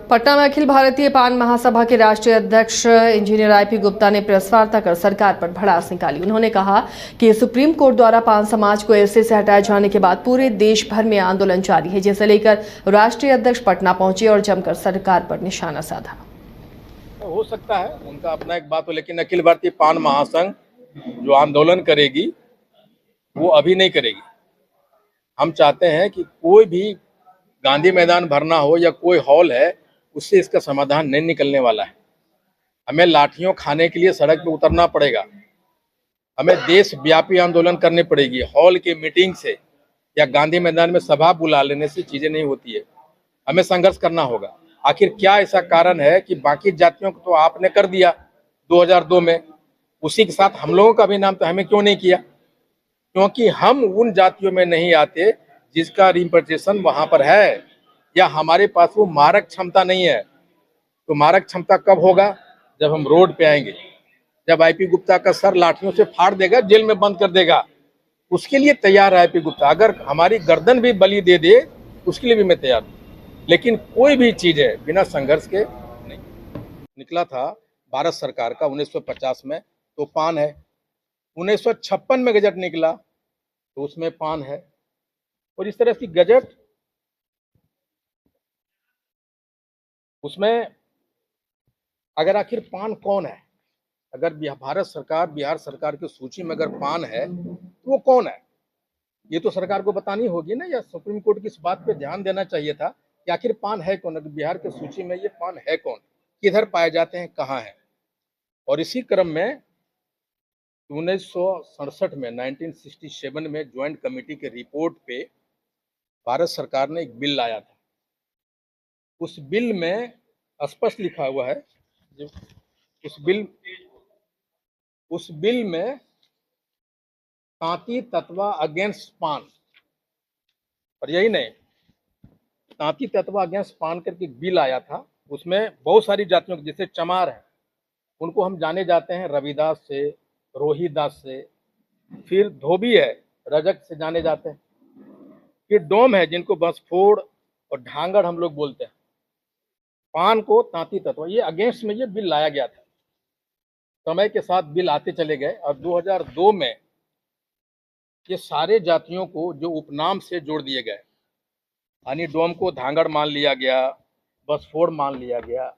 पटना में अखिल भारतीय पान महासभा के राष्ट्रीय अध्यक्ष इंजीनियर आईपी गुप्ता ने प्रेस वार्ता कर सरकार पर भड़ास निकाली। उन्होंने कहा कि सुप्रीम कोर्ट द्वारा पान समाज को ऐसे से हटाए जाने के बाद पूरे देश भर में आंदोलन जारी है, जिसे लेकर राष्ट्रीय अध्यक्ष पटना पहुंचे और जमकर सरकार पर निशाना साधा। हो सकता है उनका अपना एक बात हो, लेकिन अखिल भारतीय पान महासंघ जो आंदोलन करेगी वो अभी नहीं करेगी। हम चाहते हैं कि कोई भी गांधी मैदान भरना हो या कोई हॉल है, उससे इसका समाधान नहीं निकलने वाला है। हमें लाठियों खाने के लिए सड़क पे उतरना पड़ेगा, हमें देशव्यापी आंदोलन करनी पड़ेगी। हॉल की मीटिंग से या गांधी मैदान में सभा बुला लेने से चीजें नहीं होती है, हमें संघर्ष करना होगा। आखिर क्या ऐसा कारण है कि बाकी जातियों को तो आपने कर दिया 2002 में, उसी के साथ हम लोगों का भी नाम तो हमें क्यों नहीं किया? क्योंकि हम उन जातियों में नहीं आते जिसका रिप्रेजेंटेशन वहां पर है, या हमारे पास वो मारक क्षमता नहीं है। तो मारक क्षमता कब होगा? जब हम रोड पे आएंगे, जब आईपी गुप्ता का सर लाठियों से फाड़ देगा, जेल में बंद कर देगा, उसके लिए तैयार है आईपी गुप्ता। अगर हमारी गर्दन भी बलि दे दे, उसके लिए भी मैं तैयार हूँ। लेकिन कोई भी चीज है बिना संघर्ष के नहीं। निकला था भारत सरकार का 1950 में, तो पान है। 1956 में गजट निकला, तो उसमें पान है। और इस तरह की गजट, उसमें अगर आखिर पान कौन है, अगर भारत सरकार, बिहार सरकार की सूची में अगर पान है तो वो कौन है, ये तो सरकार को बतानी होगी ना, या सुप्रीम कोर्ट की इस बात पे ध्यान देना चाहिए था कि आखिर पान है कौन, अगर बिहार की सूची में ये पान है कौन, किधर पाए जाते हैं, कहाँ है। और इसी क्रम में 1967 में 1967 में ज्वाइंट कमेटी के रिपोर्ट पे भारत सरकार ने एक बिल लाया था। उस बिल में स्पष्ट लिखा हुआ है, जो उस बिल में तांती तत्वा अगेंस्ट पान, और यही नहीं, तांती तत्वा अगेंस्ट पान करके बिल आया था। उसमें बहुत सारी जातियों के, जैसे चमार है, उनको हम जाने जाते हैं रविदास से, रोहिदास से। फिर धोबी है, रजक से जाने जाते हैं। फिर डोम है, जिनको बंसफोड़ और ढांगड़ हम लोग बोलते हैं। पान को तांती तत्व, ये अगेंस्ट में ये बिल लाया गया था। समय के साथ बिल आते चले गए, और 2002 में ये सारे जातियों को जो उपनाम से जोड़ दिए गए, यानी डोम को धांगड़ मान लिया गया, बंसफोड़ मान लिया गया,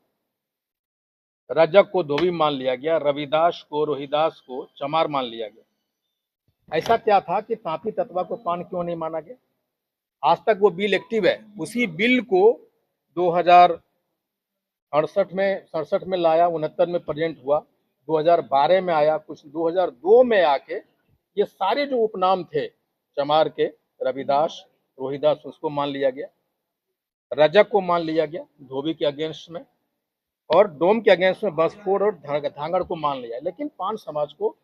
रजक को धोबी मान लिया गया, रविदास को, रोहिदास को चमार मान लिया गया। ऐसा क्या था कि तांती तत्वा को पान क्यों नहीं माना गया? आज तक वो बिल एक्टिव है। उसी बिल को 2068 में लाया, 69 में प्रेजेंट हुआ, 2012 में आया, कुछ 2002 में आके ये सारे जो उपनाम थे चमार के, रविदास, रोहिदास, उसको मान लिया गया, रजक को मान लिया गया धोबी के अगेंस्ट में, और डोम के अगेंस्ट में बंसफोड़ और धांगड़ को मान लिया, लेकिन पान समाज को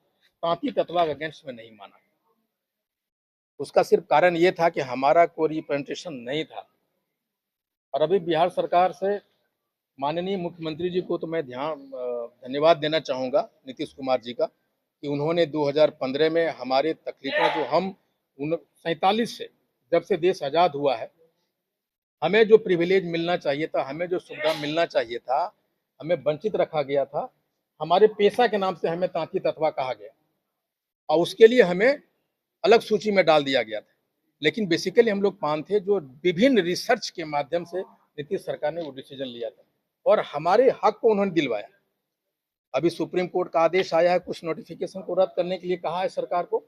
तांती तत्वा के अगेंस्ट में नहीं माना। उसका सिर्फ कारण ये था कि हमारा कोई रिप्रेजेंटेशन नहीं था। और अभी बिहार सरकार से माननीय मुख्यमंत्री जी को तो मैं धन्यवाद देना चाहूँगा, नीतीश कुमार जी का, कि उन्होंने 2015 में हमारे तकलीफों जो हम 47 से, जब से देश आज़ाद हुआ है, हमें जो प्रिविलेज मिलना चाहिए था, हमें जो सुविधा मिलना चाहिए था, हमें वंचित रखा गया था। हमारे पेशा के नाम से हमें तांती तत्वा कहा गया, और उसके लिए हमें अलग सूची में डाल दिया गया था। लेकिन बेसिकली हम लोग पान थे, जो विभिन्न रिसर्च के माध्यम से नीतीश सरकार ने वो डिसीजन लिया था, और हमारे हक को उन्होंने दिलवाया। अभी सुप्रीम कोर्ट का आदेश आया है, कुछ नोटिफिकेशन को रद्द करने के लिए कहा है सरकार को,